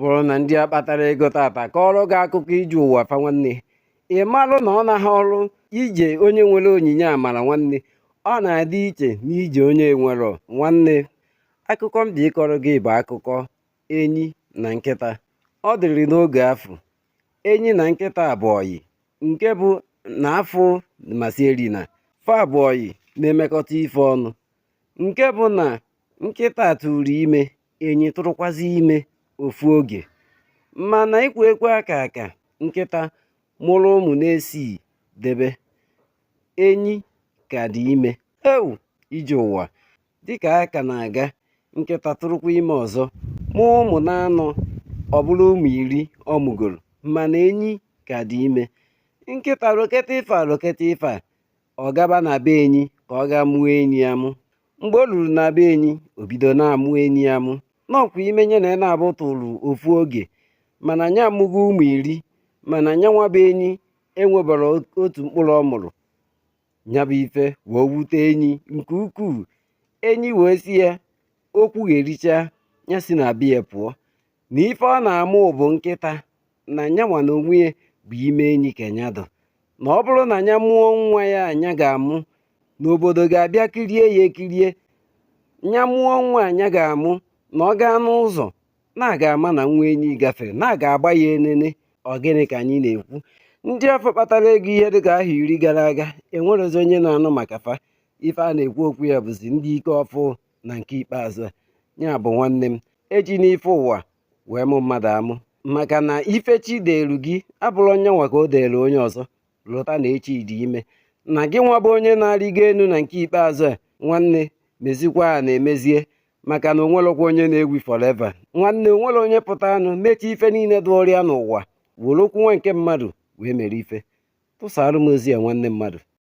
bụrụ na ndị a kpatara ego tata kọọrọ gị akụkọ ije ụwa fa nwanne, ị marụ na ọ naghị ọrụ ije onye nwere onyinye amara nwanne, ọ na-adị iche n'ije onye nwere nwanne. Akụkọ m dị ịkọrọ gị bụ akụkọ enyi na nkịta. Ọ dịrị n'oge afọ, enyi na nkịta bụ ọyị, nke bụ na afọ masịrị na fa bụ ọyị na-emekọta ife ọnụ, nke bụ na nkịta tụrụ ime, enyi tụrụkwazi ime ofu oge. Mana ikwe ekwe aka nkịta mụrụ ụmụ na-esighị debe, enyi ka dị ime. Ewu ije ụwa, dịka aka na-aga, nkịta tụrụkwa ime ọzọ mụọ ụmụ na-anọ ọ bụrụ ụmụ 10 ọ mụgoro, mana enyi ka dị ime. Nkịta roketa ife a ọ gaba na be enyi ka ọ gaa mụọ enyi ya mụ. Mgbe o ruru na be enyi, o bido na-amụ enyi ya mụ. N'ọkwa ime nye na na-abụ tụrụ ofu oge, mana nya amụgo ụmụ 10, mana nya nwaba enyi enwebara otu mkpụrụ ọ mụrụ. Nyabụ ife wee wute enyi nke ukwuu. Enyi wee si ya okwu ga-ericha ya si na be ya pụọ, na ife ọ na-amụ bụ nkịta, na nyanwa na onwe ya bụ ime enyi ka nya dụ, na ọ bụrụ na nya mụọ nwa ya anya ga-amụ, n'obodo ga-abịa kirie ya ekirie. Nya mụọ nwa anya ga-amụ, na ọ gaa n'ụzọ na-aga ama na nwa enyi gafere, na-aga agba ya enene. Ọ gịnị ka anyị na-ekwu? Ndị afọ kpatara ego ihe dịka ahụ 10 gara aga enwerezi onye na-anụ maka fa. Ife a na-ekwu okwu ya bụzi ndị ike ọfụ na nke ikpeazụ a. Ya bụ nwanne m, eji n'ife ụwa wee mụ mmadụ amụ, maka na ife chi deelu gị abụrụ onye nwa ka o deelu onye ọzọ. Lụta na echi dị ime, na gị nwa bụ onye na-arịgo elu na nke ikpeazụ a nwanne, mezikwa a na-emezie, maka na onwelokwa onye na-egwu forever nwanne. Onwere onye pụta anụ mechaa ife niile dị ọrịa n'ụwa were okwu nwa nke mmadụ wee mere ife. Tụsara m ozi ya nwanne mmadụ.